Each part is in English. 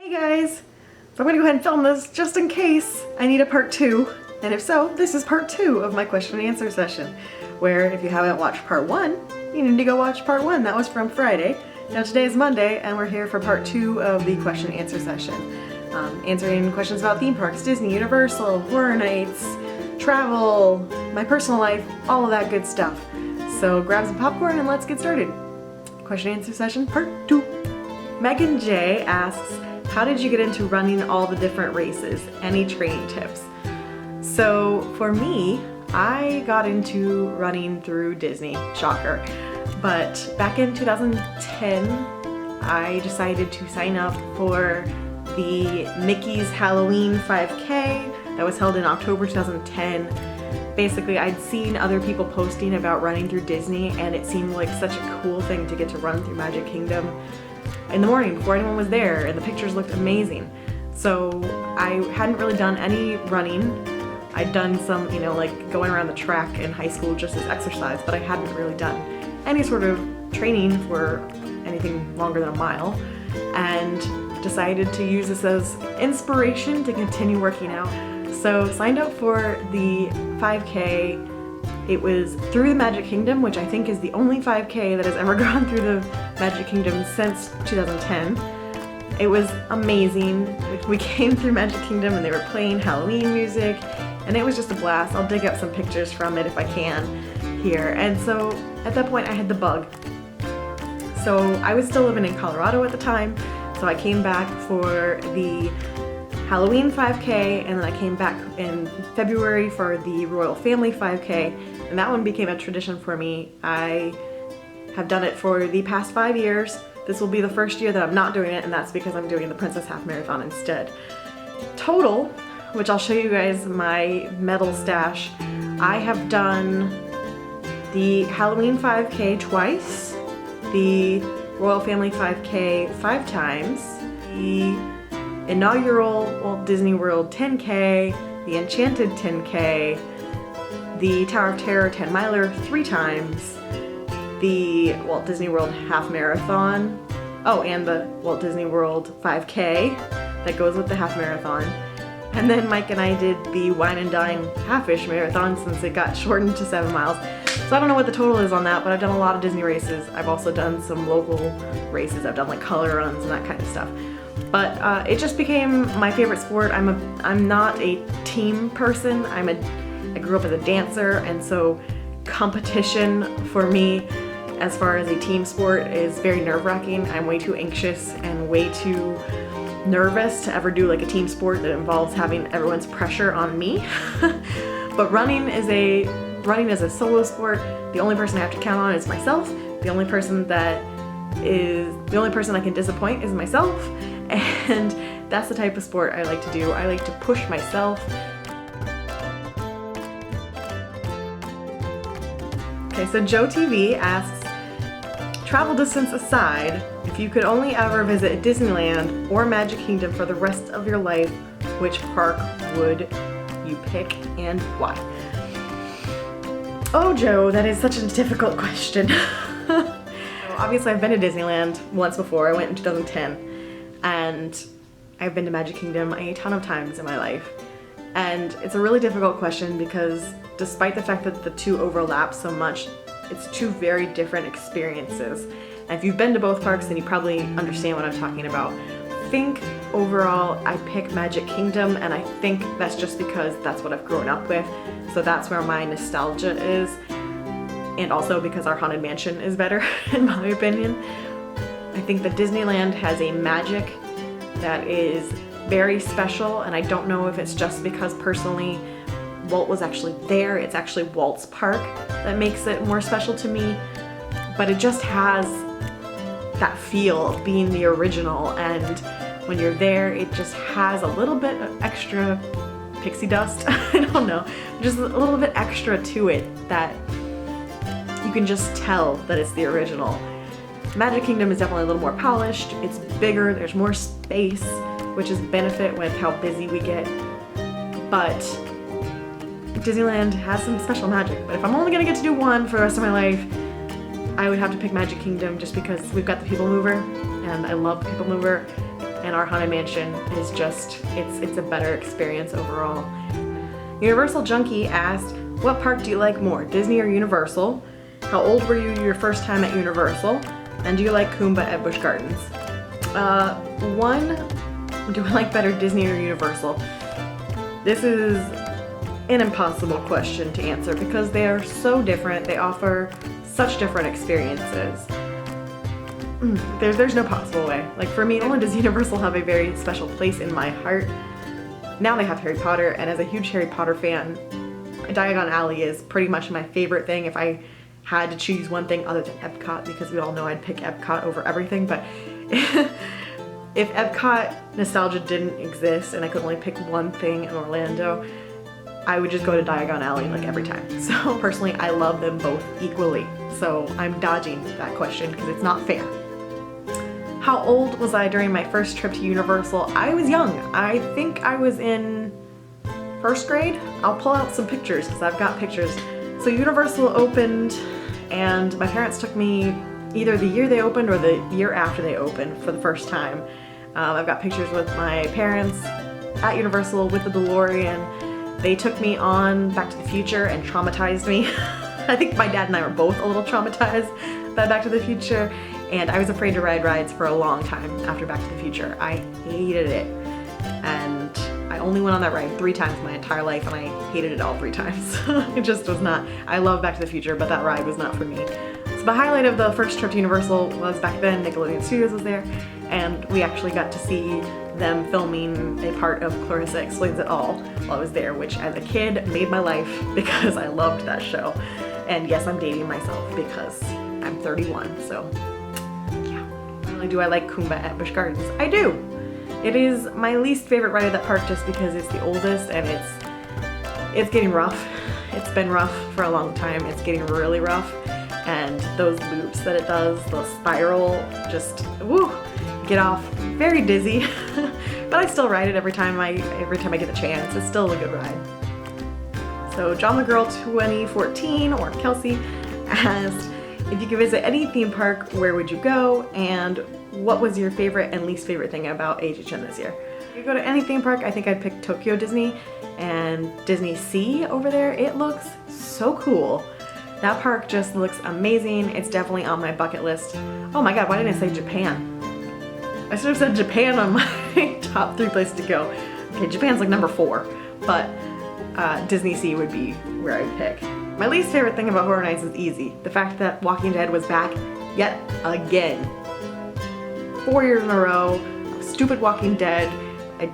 Hey guys! So I'm gonna go ahead and film this just in case I need a part 2. And if so, this is part 2 of my question and answer session. Where if you haven't watched part 1, you need to go watch part 1. That was from Friday. Now today is Monday and we're here for part 2 of the question and answer session. Answering questions about theme parks, Disney, Universal, horror nights, travel, my personal life, all of that good stuff. So grab some popcorn and let's get started. Question and answer session part 2. Megan J asks, how did you get into running all the different races? Any training tips? So for me, I got into running through Disney, shocker. But back in 2010, I decided to sign up for the Mickey's Halloween 5K that was held in October 2010. Basically, I'd seen other people posting about running through Disney and it seemed like such a cool thing to get to run through Magic Kingdom in the morning before anyone was there, and the pictures looked amazing. So I hadn't really done any running. I'd done some, like going around the track in high school just as exercise, but I hadn't really done any sort of training for anything longer than a mile, and decided to use this as inspiration to continue working out. So signed up for the 5K. It was through the Magic Kingdom, which I think is the only 5K that has ever gone through the Magic Kingdom since 2010. It was amazing. We came through Magic Kingdom and they were playing Halloween music and it was just a blast. I'll dig up some pictures from it if I can here. And so at that point I had the bug. So I was still living in Colorado at the time, so I came back for the Halloween 5K and then I came back in February for the Royal Family 5K, and that one became a tradition for me. I have done it for the past 5 years. This will be the first year that I'm not doing it, and that's because I'm doing the Princess Half Marathon instead. Total, which I'll show you guys my medal stash, I have done the Halloween 5K twice, the Royal Family 5K 5 times, the inaugural Walt Disney World 10K, the Enchanted 10K, the Tower of Terror 10 miler 3 times, the Walt Disney World Half Marathon, and the Walt Disney World 5K that goes with the Half Marathon. And then Mike and I did the Wine and Dine Half-ish Marathon since it got shortened to 7 miles. So I don't know what the total is on that, but I've done a lot of Disney races. I've also done some local races. I've done like color runs and that kind of stuff. But it just became my favorite sport. I'm not a team person. I grew up as a dancer, and so competition for me as far as a team sport is very nerve-wracking. I'm way too anxious and way too nervous to ever do like a team sport that involves having everyone's pressure on me. But running is a solo sport. The only person I have to count on is myself. The only person I can disappoint is myself. And that's the type of sport I like to do. I like to push myself. Okay, so Joe TV asks, travel distance aside, if you could only ever visit Disneyland or Magic Kingdom for the rest of your life, which park would you pick and why? Oh, Joe, that is such a difficult question. Obviously, I've been to Disneyland once before. I went in 2010. And I've been to Magic Kingdom a ton of times in my life. And it's a really difficult question because despite the fact that the two overlap so much, it's two very different experiences. And if you've been to both parks, then you probably understand what I'm talking about. I think overall I pick Magic Kingdom, and I think that's just because that's what I've grown up with. So that's where my nostalgia is. And also because our Haunted Mansion is better, in my opinion. I think that Disneyland has a magic that is very special, and I don't know if it's just because personally Walt was actually there. It's actually Walt's park that makes it more special to me, but it just has that feel of being the original, and when you're there it just has a little bit of extra pixie dust, I don't know, just a little bit extra to it that you can just tell that it's the original. Magic Kingdom is definitely a little more polished, it's bigger, there's more space, which is a benefit with how busy we get, but Disneyland has some special magic. But if I'm only gonna get to do one for the rest of my life, I would have to pick Magic Kingdom just because we've got the People Mover, and I love the People Mover, and our Haunted Mansion is just, it's a better experience overall. Universal Junkie asked, what park do you like more, Disney or Universal? How old were you your first time at Universal? And do you like Kumba at Busch Gardens? One, do I like better Disney or Universal? This is an impossible question to answer because they are so different. They offer such different experiences. There's no possible way. Like for me, not only does Universal have a very special place in my heart, now they have Harry Potter, and as a huge Harry Potter fan, Diagon Alley is pretty much my favorite thing if I had to choose one thing other than Epcot, because we all know I'd pick Epcot over everything, but if Epcot nostalgia didn't exist and I could only pick one thing in Orlando, I would just go to Diagon Alley like every time. So personally, I love them both equally. So I'm dodging that question because it's not fair. How old was I during my first trip to Universal? I was young. I think I was in first grade. I'll pull out some pictures because I've got pictures. So Universal opened and my parents took me either the year they opened or the year after they opened for the first time. I've got pictures with my parents at Universal with the DeLorean. They took me on Back to the Future and traumatized me. I think my dad and I were both a little traumatized by Back to the Future, and I was afraid to ride rides for a long time after Back to the Future. I hated it, and I only went on that ride 3 times my entire life, and I hated it all 3 times. It just was not, I love Back to the Future, but that ride was not for me. So the highlight of the first trip to Universal was back then Nickelodeon Studios was there, and we actually got to see them filming a part of Clarissa Explains It All while I was there, which as a kid made my life because I loved that show. And yes, I'm dating myself because I'm 31, so yeah. Not only do I like Kumba at Busch Gardens, I do. It is my least favorite ride at that park just because it's the oldest and it's getting rough. It's been rough for a long time. It's getting really rough, and those loops that it does, the spiral, just woo, get off very dizzy. But I still ride it every time I get the chance. It's still a good ride. So John the Girl 2014, or Kelsey, asked, if you could visit any theme park, where would you go? And what was your favorite and least favorite thing about HHN this year? If you go to any theme park, I think I'd pick Tokyo Disney and Disney Sea over there. It looks so cool. That park just looks amazing. It's definitely on my bucket list. Oh my god, why didn't I say Japan? I should have said Japan on my top 3 places to go. Okay, Japan's like number 4, but Disney Sea would be where I'd pick. My least favorite thing about Horror Nights is easy. The fact that Walking Dead was back yet again. 4 years in a row. Stupid Walking Dead. I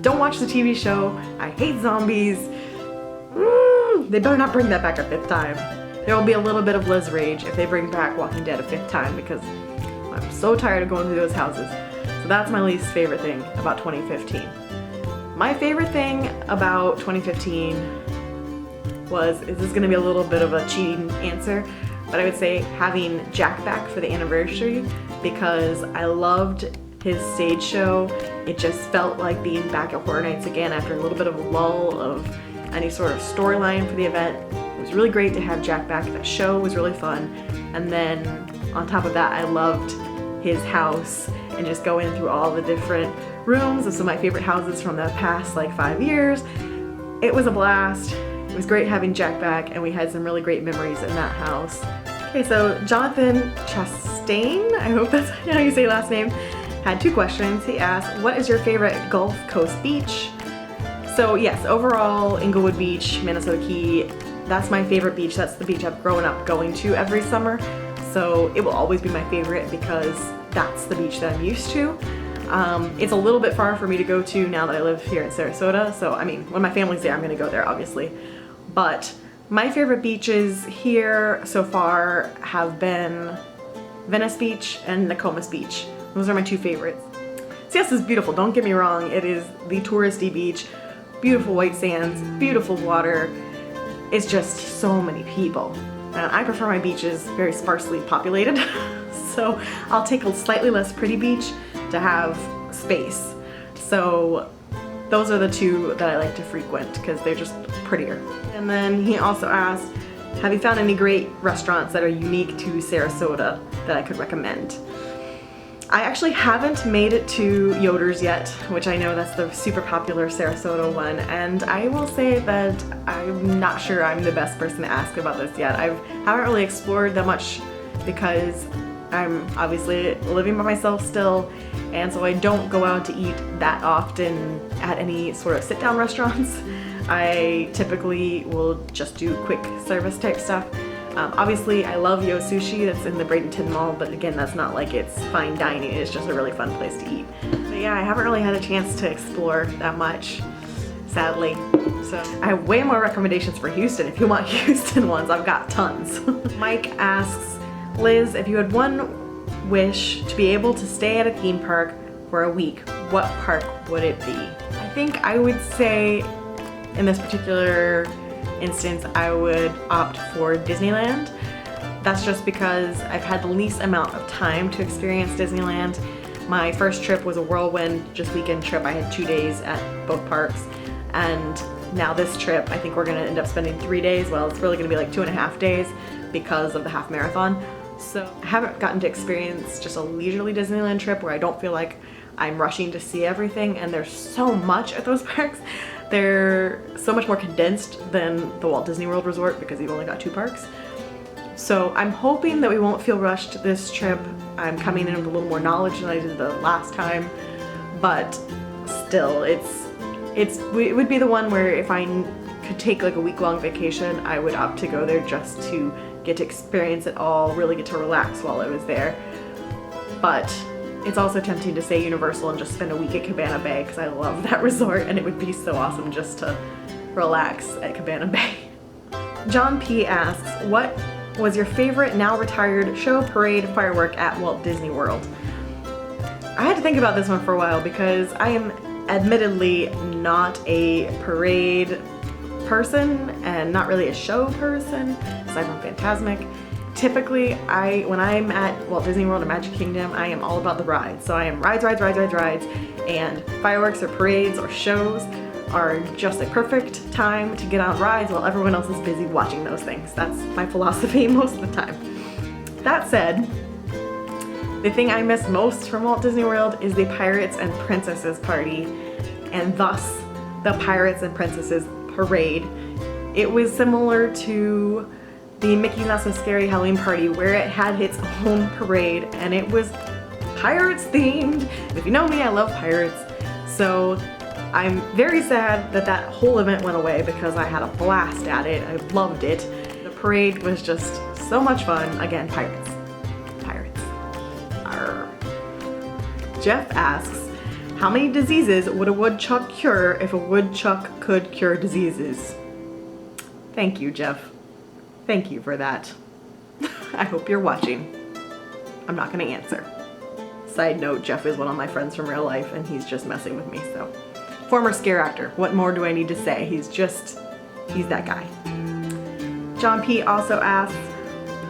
don't watch the TV show. I hate zombies. They better not bring that back a 5th time. There will be a little bit of Liz rage if they bring back Walking Dead a 5th time because I'm so tired of going through those houses. So that's my least favorite thing about 2015. My favorite thing about 2015 was, is this gonna be a little bit of a cheating answer, but I would say having Jack back for the anniversary because I loved his stage show. It just felt like being back at Horror Nights again after a little bit of a lull of any sort of storyline for the event. It was really great to have Jack back. That show was really fun. And then on top of that, I loved his house and just going through all the different rooms of some of my favorite houses from the past like 5 years. It was a blast. It was great having Jack back, and we had some really great memories in that house. Okay, so Jonathan Chastain, I hope that's how you say last name, had 2 questions. He asked, what is your favorite Gulf Coast beach? So yes, overall, Inglewood Beach, Minnesota Key, that's my favorite beach. That's the beach I've grown up going to every summer. So it will always be my favorite because that's the beach that I'm used to. It's a little bit far for me to go to now that I live here in Sarasota. So I mean, when my family's there, I'm gonna go there obviously. But my favorite beaches here so far have been Venice Beach and Nokomis Beach. Those are my 2 favorites. Siesta is beautiful, don't get me wrong. It is the touristy beach, beautiful white sands, beautiful water. It's just so many people. And I prefer my beaches very sparsely populated. So I'll take a slightly less pretty beach to have space. So those are the 2 that I like to frequent because they're just prettier. And then he also asked, have you found any great restaurants that are unique to Sarasota that I could recommend? I actually haven't made it to Yoder's yet, which I know that's the super popular Sarasota one, and I will say that I'm not sure I'm the best person to ask about this yet. I haven't really explored that much because I'm obviously living by myself still, and so I don't go out to eat that often at any sort of sit-down restaurants. I typically will just do quick service type stuff. Obviously, I love Yo Sushi that's in the Bradenton Mall, but again, that's not like it's fine dining, it's just a really fun place to eat. But yeah, I haven't really had a chance to explore that much, sadly. So I have way more recommendations for Houston. If you want Houston ones, I've got tons. Mike asks, Liz, if you had one wish to be able to stay at a theme park for a week, what park would it be? I think I would say, in this particular instance, I would opt for Disneyland. That's just because I've had the least amount of time to experience Disneyland. My first trip was a whirlwind, just weekend trip. I had 2 days at both parks, and now this trip, I think we're gonna end up spending 3 days. Well, it's really gonna be like 2.5 days because of the half marathon. So I haven't gotten to experience just a leisurely Disneyland trip where I don't feel like I'm rushing to see everything, and there's so much at those parks. They're so much more condensed than the Walt Disney World Resort because you've only got 2 parks. So I'm hoping that we won't feel rushed this trip. I'm coming in with a little more knowledge than I did the last time, but still, it would be the one where if I could take like a week-long vacation, I would opt to go there just to get to experience it all, really get to relax while I was there. But it's also tempting to say Universal and just spend a week at Cabana Bay because I love that resort and it would be so awesome just to relax at Cabana Bay. John P. asks, what was your favorite now retired show, parade, firework at Walt Disney World? I had to think about this one for a while because I am admittedly not a parade person and not really a show person aside from Fantasmic. Typically, when I'm at Walt Disney World or Magic Kingdom, I am all about the rides. So I am rides, and fireworks or parades or shows are just a perfect time to get on rides while everyone else is busy watching those things. That's my philosophy most of the time. That said, the thing I miss most from Walt Disney World is the Pirates and Princesses party, and thus the Pirates and Princesses parade. It was similar to the Mickey's Not So Scary Halloween party where it had its own parade and it was pirates themed. If you know me, I love pirates. So I'm very sad that that whole event went away because I had a blast at it. I loved it. The parade was just so much fun. Again, pirates. Pirates. Arr. Jeff asks, how many diseases would a woodchuck cure if a woodchuck could cure diseases? Thank you, Jeff. Thank you for that. I hope you're watching. I'm not gonna answer. Side note, Jeff is one of my friends from real life and he's just messing with me, so. Former scare actor, what more do I need to say? He's that guy. John P. also asks,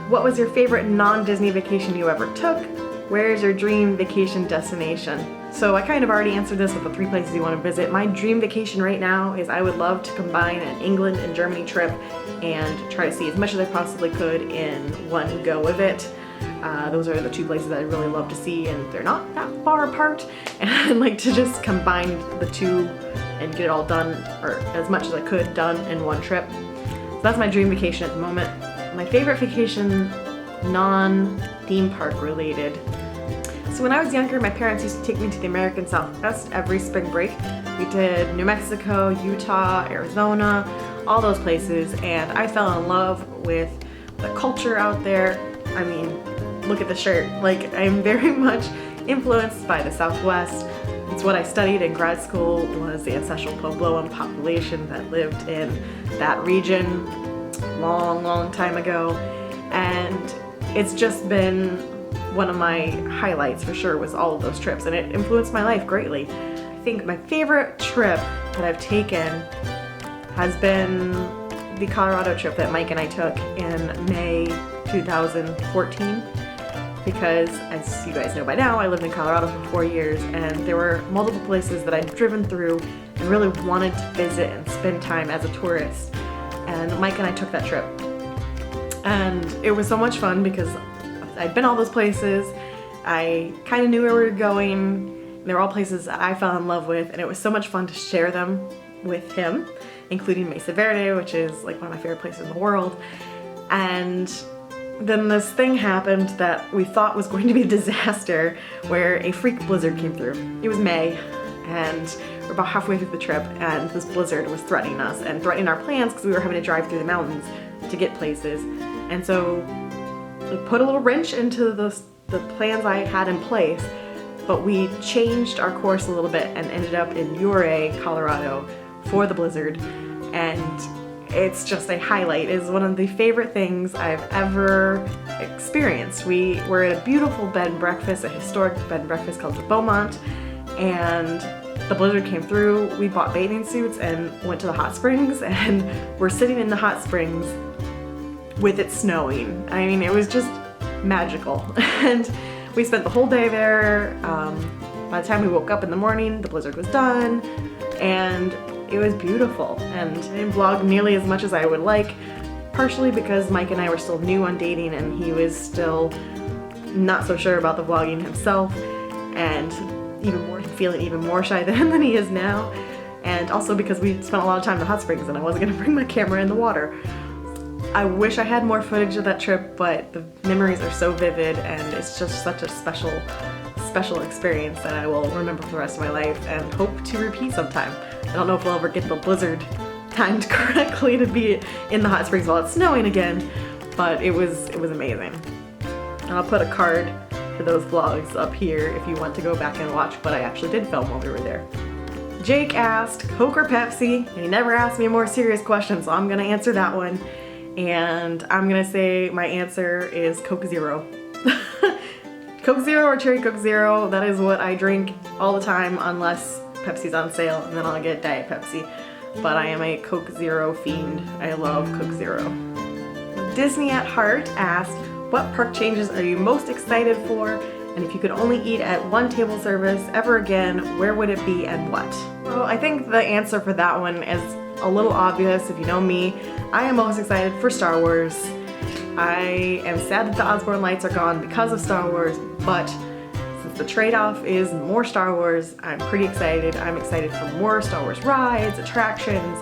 what was your favorite non-Disney vacation you ever took? Where is your dream vacation destination? So I kind of already answered this with the 3 places you want to visit. My dream vacation right now is I would love to combine an England and Germany trip and try to see as much as I possibly could in one go of it. Those are the 2 places that I really love to see, and they're not that far apart, and I'd like to just combine the 2 and get it all done, or as much as I could done in one trip. So that's my dream vacation at the moment. My favorite vacation, non-theme park related. So when I was younger, my parents used to take me to the American Southwest every spring break. We did New Mexico, Utah, Arizona, all those places, and I fell in love with the culture out there. I mean, look at the shirt. Like, I'm very much influenced by the Southwest. It's what I studied in grad school, was the ancestral Puebloan population that lived in that region long time ago. And it's just been one of my highlights for sure, was all of those trips, and it influenced my life greatly. I think my favorite trip that I've taken has been the Colorado trip that Mike and I took in May 2014, because as you guys know by now, I lived in Colorado for 4 years, and there were multiple places that I'd driven through and really wanted to visit and spend time as a tourist, and Mike and I took that trip. And it was so much fun because I'd been all those places, I kind of knew where we were going. They were all places that I fell in love with, and it was so much fun to share them with him, including Mesa Verde, which is like one of my favorite places in the world. And then this thing happened that we thought was going to be a disaster, where a freak blizzard came through. It was May, and we're about halfway through the trip, and this blizzard was threatening us and threatening our plans because we were having to drive through the mountains to get places. And so it put a little wrench into the plans I had in place, but we changed our course a little bit and ended up in Ouray, Colorado for the blizzard. And it's just a highlight. It's one of the favorite things I've ever experienced. We were at a beautiful bed and breakfast, a historic bed and breakfast called the Beaumont, and the blizzard came through. We bought bathing suits and went to the hot springs, and we're sitting in the hot springs with it snowing. I mean, it was just magical. And we spent the whole day there. By the time we woke up in the morning, the blizzard was done, and it was beautiful. And I didn't vlog nearly as much as I would like, partially because Mike and I were still new on dating and he was still not so sure about the vlogging himself, and feeling even more shy than he is now. And also because we spent a lot of time in the hot springs and I wasn't gonna bring my camera in the water. I wish I had more footage of that trip, but the memories are so vivid and it's just such a special experience that I will remember for the rest of my life and hope to repeat sometime. I don't know if we'll ever get the blizzard timed correctly to be in the hot springs while it's snowing again, but it was amazing. And I'll put a card for those vlogs up here if you want to go back and watch what I actually did film while we were there. Jake asked Coke or Pepsi, and he never asked me a more serious question, so I'm gonna answer that one. And I'm gonna say my answer is Coke Zero. Coke Zero or Cherry Coke Zero, that is what I drink all the time unless Pepsi's on sale, and then I'll get Diet Pepsi. But I am a Coke Zero fiend. I love Coke Zero. Disney at Heart asked, what park changes are you most excited for? And if you could only eat at one table service ever again, where would it be and what? Well, I think the answer for that one is a little obvious. If you know me, I am most excited for Star Wars. I am sad that the Osborne lights are gone because of Star Wars, but since the trade-off is more Star Wars, I'm pretty excited. I'm excited for more Star Wars rides, attractions.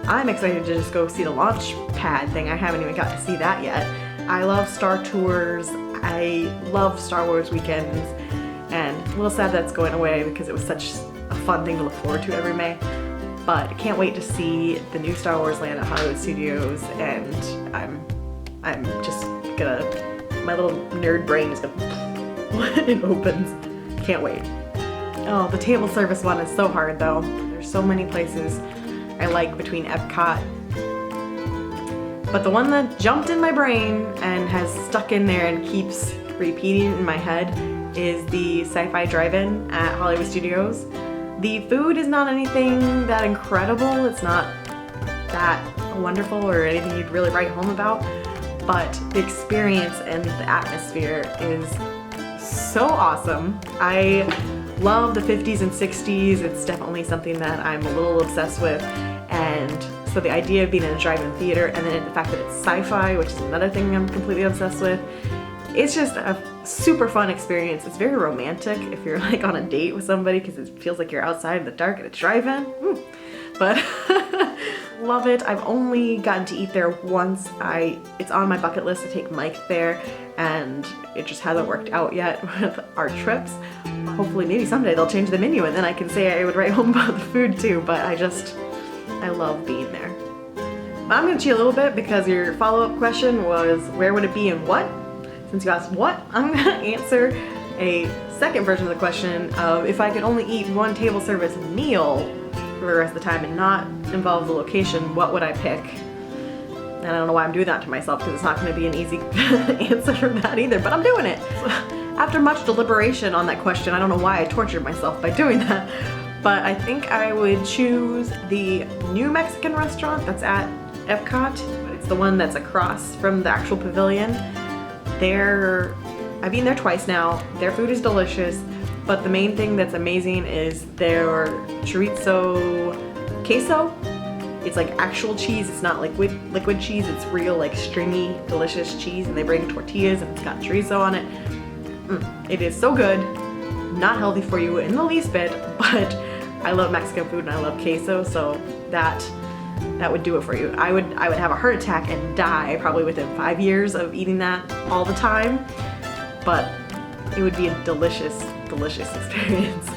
I'm excited to just go see the launch pad thing. I haven't even got to see that yet. I love Star Tours. I love Star Wars weekends, and a little sad that's going away because it was such a fun thing to look forward to every May. But I can't wait to see the new Star Wars land at Hollywood Studios, and I'm just gonna, my little nerd brain is gonna when it opens. Can't wait. Oh, the table service one is so hard though. There's so many places I like between Epcot. But the one that jumped in my brain and has stuck in there and keeps repeating in my head is the Sci-Fi Drive-In at Hollywood Studios. The food is not anything that incredible. It's not that wonderful or anything you'd really write home about, but the experience and the atmosphere is so awesome. I love the 50s and 60s. It's definitely something that I'm a little obsessed with, and so the idea of being in a drive-in theater, and then the fact that it's sci-fi, which is another thing I'm completely obsessed with, it's just a super fun experience. It's very romantic if you're like on a date with somebody because it feels like you're outside in the dark at a drive-in. But love it. I've only gotten to eat there once. It's on my bucket list to take Mike there, and it just hasn't worked out yet with our trips. Hopefully maybe someday they'll change the menu and then I can say I would write home about the food too, but I love being there. But I'm gonna cheat a little bit because your follow-up question was where would it be and what? Since you asked what, I'm gonna answer a second version of the question of if I could only eat one table service meal for the rest of the time and not involve the location, what would I pick? And I don't know why I'm doing that to myself because it's not gonna be an easy answer for that either, but I'm doing it. So, after much deliberation on that question, I don't know why I tortured myself by doing that, but I think I would choose the new Mexican restaurant that's at Epcot. It's the one that's across from the actual pavilion. I've eaten there twice now. Their food is delicious, but the main thing that's amazing is their chorizo queso. It's like actual cheese. It's not liquid cheese. It's real like stringy, delicious cheese, and they bring tortillas and it's got chorizo on it. It is so good, not healthy for you in the least bit, but I love Mexican food and I love queso, so that would do it for you. I would have a heart attack and die probably within 5 years of eating that all the time, but it would be a delicious, delicious experience.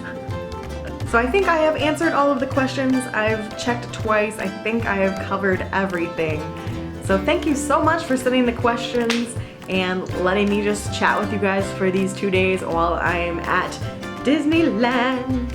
So I think I have answered all of the questions. I've checked twice. I think I have covered everything. So thank you so much for sending the questions and letting me just chat with you guys for these 2 days while I am at Disneyland.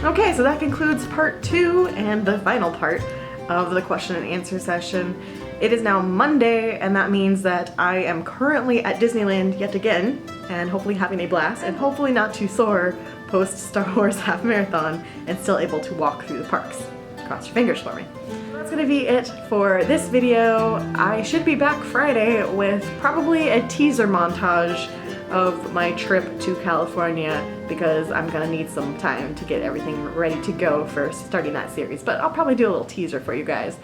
Okay, so that concludes part 2 and the final part of the question and answer session. It is now Monday, and that means that I am currently at Disneyland yet again, and hopefully having a blast, and hopefully not too sore post Star Wars half marathon, and still able to walk through the parks. Cross your fingers for me. That's gonna be it for this video. I should be back Friday with probably a teaser montage of my trip to California because I'm gonna need some time to get everything ready to go for starting that series, but I'll probably do a little teaser for you guys.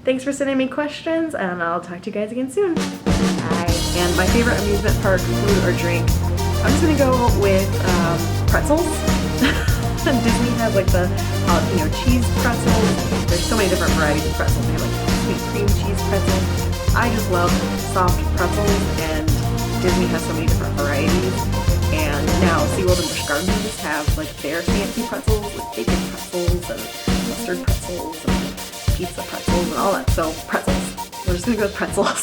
Thanks for sending me questions, and I'll talk to you guys again soon. Bye. And my favorite amusement park food or drink, I'm just gonna go with pretzels. Disney has like the cheese pretzels. There's so many different varieties of pretzels. They have like sweet cream cheese pretzels. I just love soft pretzels, and Disney has so many different varieties. And now SeaWorld and Busch Gardens have like their fancy pretzels, like bacon pretzels and mustard pretzels and pizza pretzels and all that. So pretzels. We're just gonna go with pretzels.